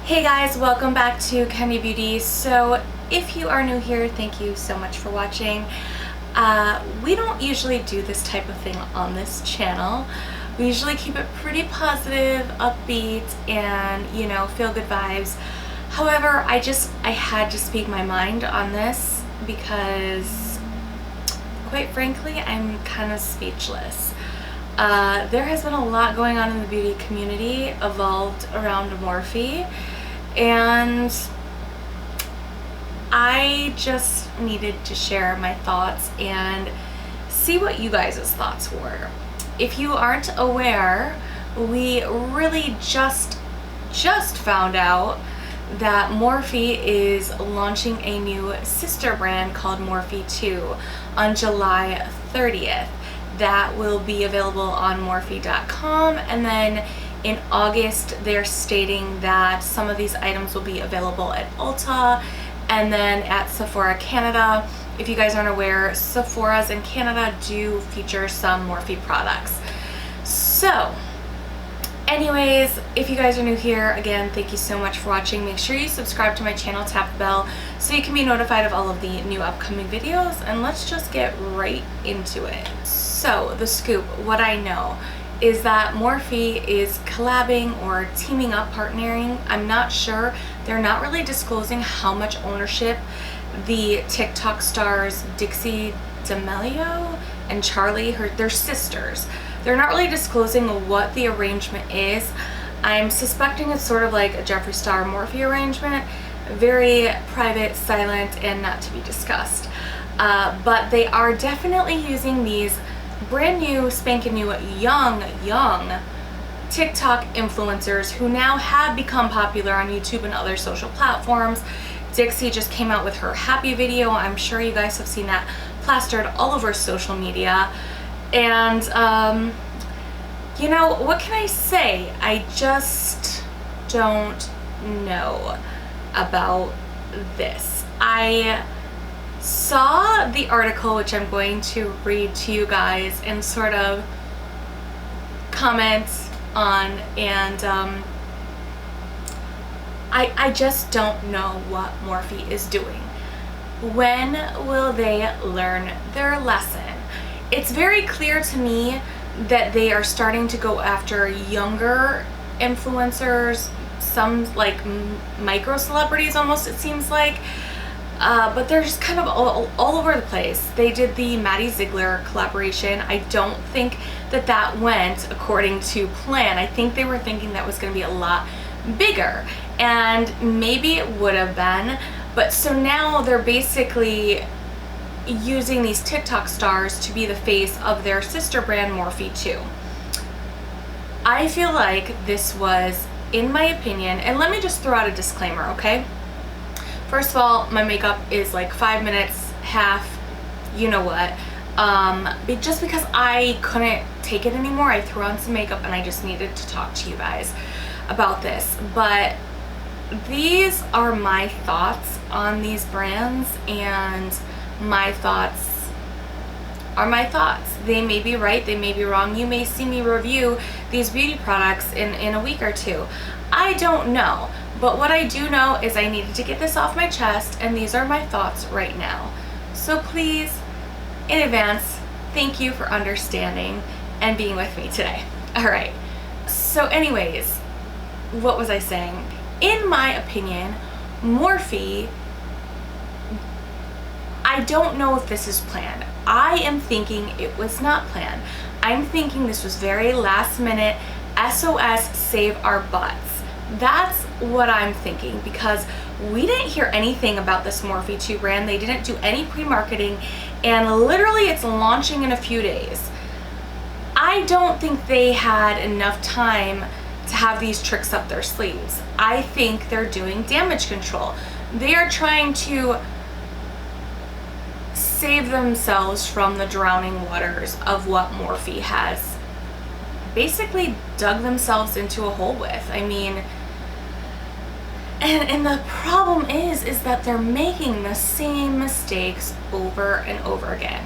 Hey guys, welcome back to Kendi Beauty. So if you are new here, thank you so much for watching. We don't usually do this type of thing on this channel. We usually keep it pretty positive, upbeat, and feel good vibes. However, I had to speak my mind on this because quite frankly, I'm kind of speechless. There has been a lot going on in the beauty community evolved around Morphe, and I just needed to share my thoughts and see what you guys' thoughts were. If you aren't aware, we really just found out that Morphe is launching a new sister brand called Morphe 2 on July 30th. That will be available on Morphe.com, and then in August they're stating that some of these items will be available at Ulta and then at Sephora Canada. If you guys aren't aware, Sephora's in Canada do feature some Morphe products. So anyways, if you guys are new here, again, thank you so much for watching. Make sure you subscribe to my channel, tap the bell so you can be notified of all of the new upcoming videos, and let's just get right into it. So the scoop, what I know is that Morphe is collabing or teaming up, partnering. I'm not sure. They're not really disclosing how much ownership the TikTok stars Dixie D'Amelio and Charlie, they're sisters. They're not really disclosing what the arrangement is. I'm suspecting it's sort of like a Jeffree Star Morphe arrangement, very private, silent, and not to be discussed. But they are definitely using these brand new, spanking new, young TikTok influencers who now have become popular on YouTube and other social platforms. Dixie just came out with her happy video. I'm sure you guys have seen that plastered all over social media. And what can I say? I just don't know about this. I saw the article, which I'm going to read to you guys and sort of comment on, and I just don't know what Morphe is doing. When will they learn their lesson? It's very clear to me that they are starting to go after younger influencers, some like micro celebrities almost, it seems like. But they're just kind of all over the place. They did the Maddie Ziegler collaboration. I don't think that went according to plan. I think they were thinking that was going to be a lot bigger, and maybe it would have been. But so now they're basically using these TikTok stars to be the face of their sister brand Morphe 2. I feel like this was, in my opinion, and let me just throw out a disclaimer, okay? First of all, my makeup is like 5 minutes, half, you know what. Just because I couldn't take it anymore, I threw on some makeup and I just needed to talk to you guys about this. But these are my thoughts on these brands, and my thoughts are my thoughts. They may be right, they may be wrong. You may see me review these beauty products in a week or two. I don't know. But what I do know is I needed to get this off my chest, and these are my thoughts right now. So please, in advance, thank you for understanding and being with me today. All right. So anyways, what was I saying? In my opinion, Morphe, I don't know if this is planned. I am thinking it was not planned. I'm thinking this was very last minute, SOS, save our butts. That's what I'm thinking, because we didn't hear anything about this Morphe 2 brand. They didn't do any pre-marketing, and literally it's launching in a few days. I don't think they had enough time to have these tricks up their sleeves. I think they're doing damage control. They are trying to save themselves from the drowning waters of what Morphe has basically dug themselves into a hole with. I mean, and the problem is that they're making the same mistakes over and over again.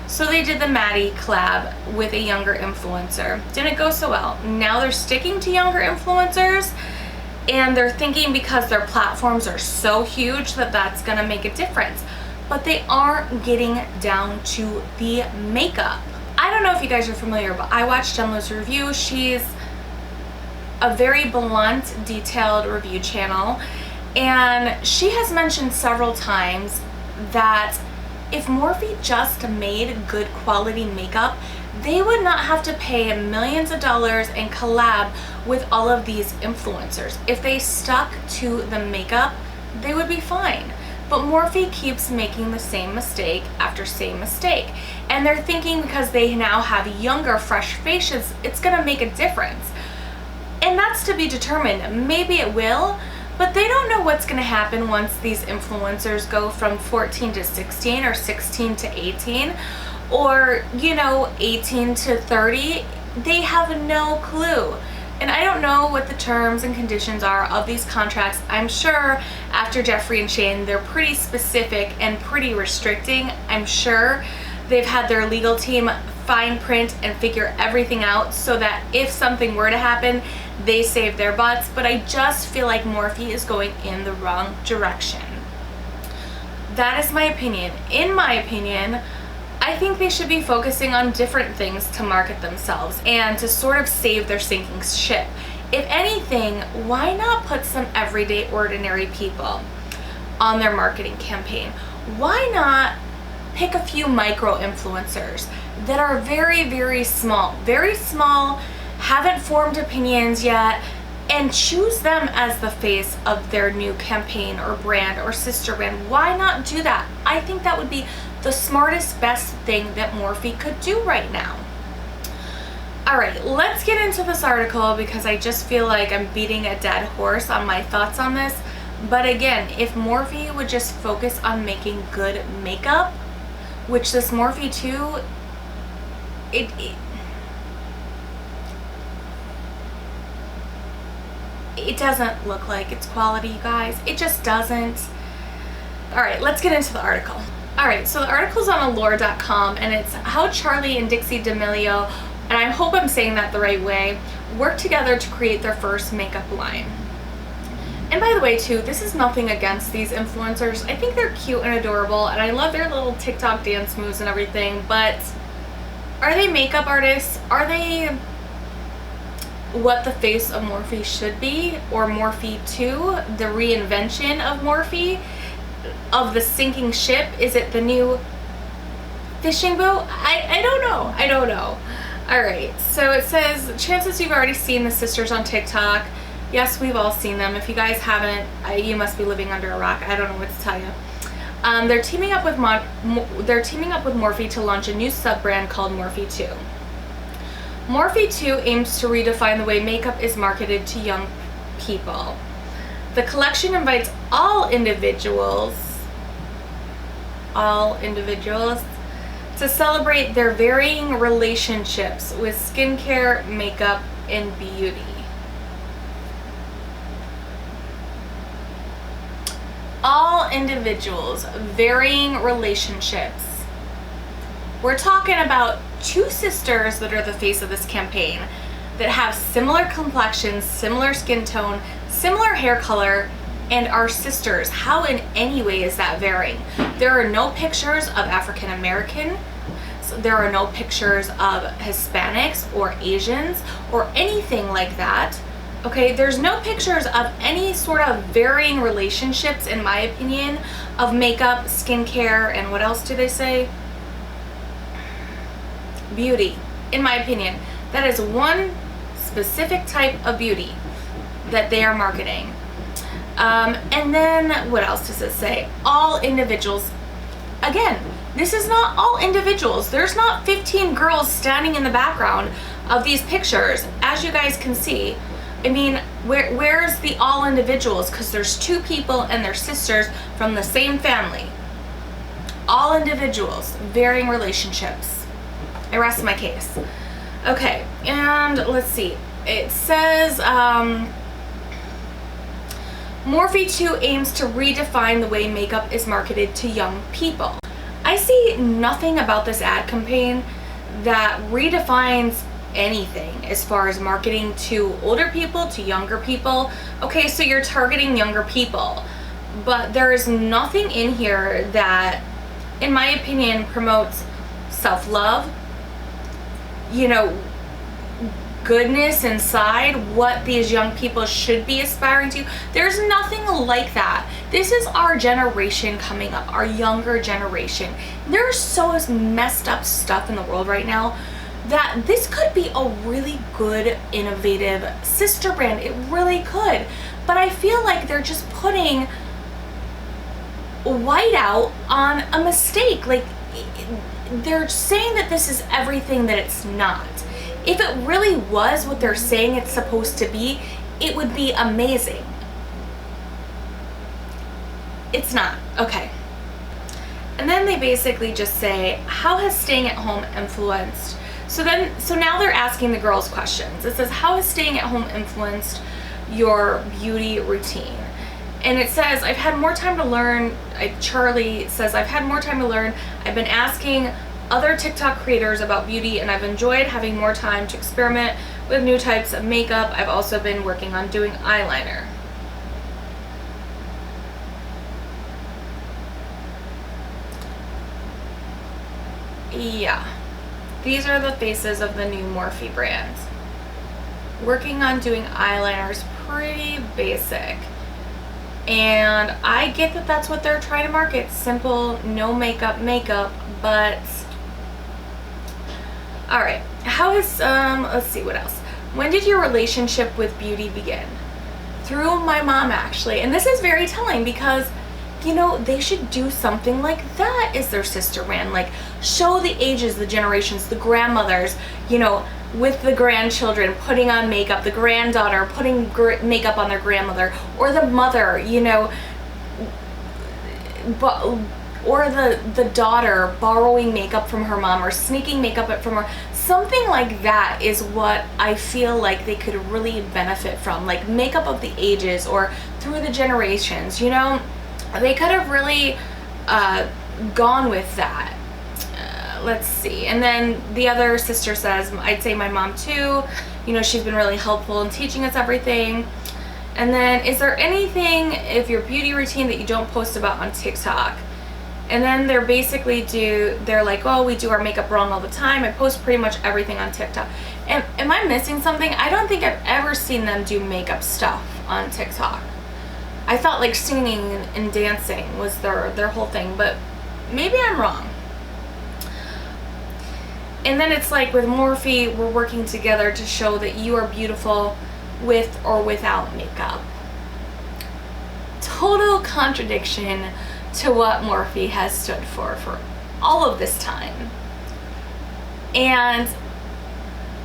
So they did the Maddie collab with a younger influencer. Didn't go so well. Now they're sticking to younger influencers, And they're thinking because their platforms are so huge that that's gonna make a difference. But they aren't getting down to the makeup. I don't know if you guys are familiar, but I watched Kendall's review. She's a very blunt, detailed review channel. And she has mentioned several times that if Morphe just made good quality makeup, they would not have to pay millions of dollars and collab with all of these influencers. If they stuck to the makeup, they would be fine. But Morphe keeps making the same mistake after same mistake. And they're thinking because they now have younger, fresh faces, it's gonna make a difference. And that's to be determined. Maybe it will, but they don't know what's gonna happen once these influencers go from 14 to 16 or 16 to 18 or, you know, 18 to 30. They have no clue. And I don't know what the terms and conditions are of these contracts. I'm sure after Jeffree and Shane, they're pretty specific and pretty restricting. I'm sure they've had their legal team fine print and figure everything out so that if something were to happen, they save their butts. But I just feel like Morphe is going in the wrong direction. That is my opinion. In my opinion, I think they should be focusing on different things to market themselves and to sort of save their sinking ship. If anything, why not put some everyday ordinary people on their marketing campaign? Why not pick a few micro influencers that are very small, haven't formed opinions yet, and choose them as the face of their new campaign or brand or sister brand? Why not do that? I think that would be the smartest, best thing that Morphe could do right now. All right, let's get into this article because I just feel like I'm beating a dead horse on my thoughts on this. But again, if Morphe would just focus on making good makeup, which this Morphe 2, it doesn't look like it's quality, you guys. It just doesn't. All right, let's get into the article. All right, so the article's on allure.com and it's how Charli and Dixie D'Amelio, and I hope I'm saying that the right way, worked together to create their first makeup line. And by the way too, this is nothing against these influencers. I think they're cute and adorable and I love their little TikTok dance moves and everything, but are they makeup artists? Are they what the face of Morphe should be? Or Morphe 2, the reinvention of Morphe? Of the sinking ship? Is it the new fishing boat? I don't know. All right, so it says, chances you've already seen the sisters on TikTok. Yes, we've all seen them. If you guys haven't, you must be living under a rock. I don't know what to tell you. They're teaming up with Morphe to launch a new sub-brand called Morphe 2. Morphe 2 aims to redefine the way makeup is marketed to young people. The collection invites all individuals to celebrate their varying relationships with skincare, makeup, and beauty. All individuals, varying relationships. We're talking about two sisters that are the face of this campaign that have similar complexions, similar skin tone, similar hair color, and are sisters. How in any way is that varying? There are no pictures of African American, so there are no pictures of Hispanics or Asians or anything like that. Okay, there's no pictures of any sort of varying relationships, in my opinion, of makeup, skincare, and what else do they say? Beauty, in my opinion. That is one specific type of beauty that they are marketing. And then what else does it say? All individuals. Again, this is not all individuals. There's not 15 girls standing in the background of these pictures, as you guys can see. I mean, where's the all individuals? Because there's two people and they're sisters from the same family. All individuals, varying relationships. I rest my case. Okay, and let's see. It says, Morphe 2 aims to redefine the way makeup is marketed to young people. I see nothing about this ad campaign that redefines anything as far as marketing to older people, to younger people. Okay, so you're targeting younger people, but there is nothing in here that, in my opinion, promotes self-love, you know, goodness inside, what these young people should be aspiring to. There's nothing like that. This is our generation coming up, our younger generation. There's so messed up stuff in the world right now that this could be a really good, innovative sister brand. It really could. But I feel like they're just putting white out on a mistake. Like, they're saying that this is everything that it's not. If it really was what they're saying it's supposed to be, it would be amazing. It's not. Okay. And then they basically just say, how has staying at home influenced? So now they're asking the girls questions. It says, how has staying at home influenced your beauty routine? And it says, I've had more time to learn. Charlie says, I've had more time to learn. I've been asking other TikTok creators about beauty, and I've enjoyed having more time to experiment with new types of makeup. I've also been working on doing eyeliner. Yeah, these are the faces of the new Morphe brands. Working on doing eyeliner is pretty basic, and I get that that's what they're trying to market, simple, no makeup, but all right. How is, let's see what else. When did your relationship with beauty begin? Through my mom, actually. And this is very telling because, you know, they should do something like that as their sister brand. Like, show the ages, the generations, the grandmothers, you know, with the grandchildren putting on makeup, the granddaughter putting makeup on their grandmother, or the mother, you know, or the daughter borrowing makeup from her mom or sneaking makeup from her. Something like that is what I feel like they could really benefit from, like makeup of the ages or through the generations, you know. They could have really gone with that. Let's see. And then the other sister says, I'd say my mom too, you know, she's been really helpful in teaching us everything. And then, is there anything of your beauty routine that you don't post about on TikTok? And then they're like, oh, we do our makeup wrong all the time. I post pretty much everything on TikTok. And am I missing something? I don't think I've ever seen them do makeup stuff on TikTok. I thought like singing and dancing was their whole thing, but maybe I'm wrong. And then it's like with Morphe, we're working together to show that you are beautiful with or without makeup. Total contradiction to what Morphe has stood for all of this time. And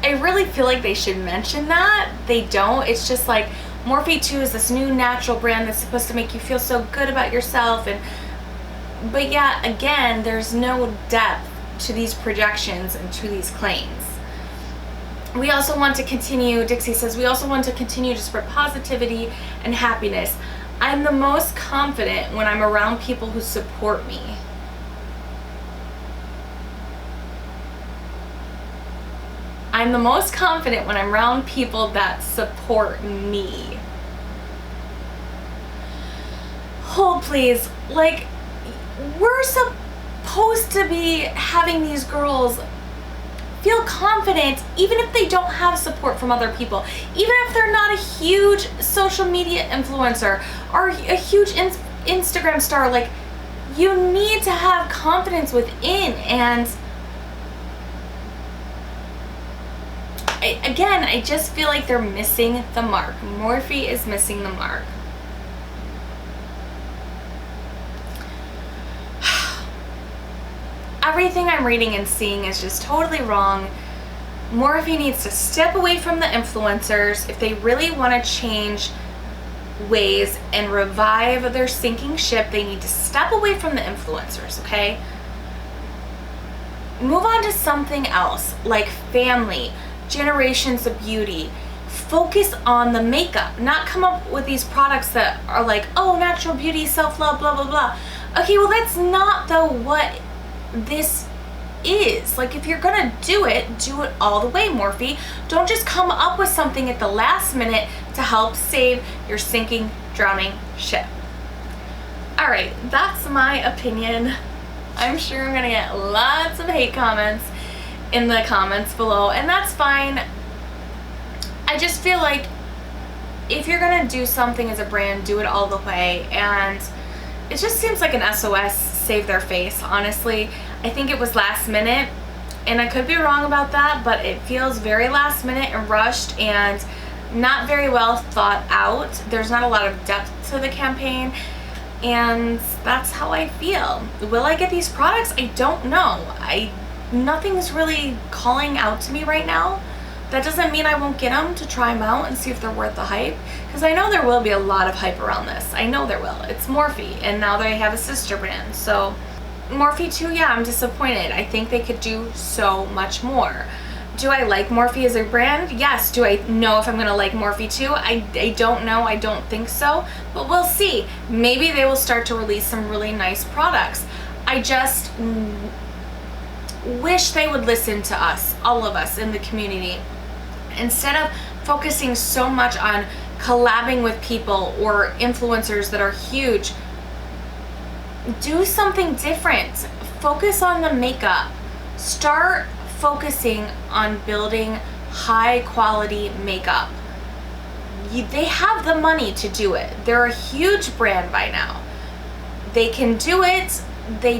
I really feel like they should mention that. They don't. It's just like Morphe 2 is this new natural brand that's supposed to make you feel so good about yourself, but yeah, again, there's no depth to these projections and to these claims. We also want to continue, Dixie says, we also want to continue to spread positivity and happiness. I'm the most confident when I'm around people who support me. I'm the most confident when I'm around people that support me. Hold please. Like, we're supposed to be having these girls feel confident even if they don't have support from other people, even if they're not a huge social media influencer or a huge Instagram star. Like, you need to have confidence within. And I just feel like they're missing the mark. Morphe is missing the mark. Everything I'm reading and seeing is just totally wrong. Morphe needs to step away from the influencers if they really want to change ways and revive their sinking ship. They need to step away from the influencers, okay? Move on to something else, like family, generations of beauty. Focus on the makeup, not come up with these products that are like, oh, natural beauty, self-love, blah, blah, blah. Okay, well, that's not what this is. Like, if you're gonna do it all the way, Morphe. Don't just come up with something at the last minute to help save your sinking, drowning ship. All right, that's my opinion. I'm sure I'm gonna get lots of hate comments in the comments below, and that's fine. I just feel like if you're gonna do something as a brand, do it all the way, and it just seems like an SOS, save their face, honestly. I think it was last minute, and I could be wrong about that, but it feels very last minute and rushed and not very well thought out. There's not a lot of depth to the campaign, and that's how I feel. Will I get these products? I don't know. Nothing's really calling out to me right now. That doesn't mean I won't get them to try them out and see if they're worth the hype, because I know there will be a lot of hype around this. I know there will. It's Morphe, and now they have a sister brand. So Morphe too, yeah, I'm disappointed. I think they could do so much more. Do I like Morphe as a brand? Yes. Do I know if I'm going to like Morphe too? I don't know. I don't think so, but we'll see. Maybe they will start to release some really nice products. I just wish they would listen to us, all of us in the community. Instead of focusing so much on collabing with people or influencers that are huge, do something different. Focus on the makeup. Start focusing on building high quality makeup. They have the money to do it. They're a huge brand by now. They can do it. They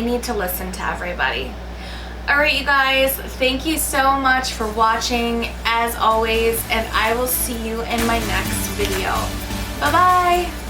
need to listen to everybody. All right, you guys, thank you so much for watching as always, and I will see you in my next video. Bye-bye.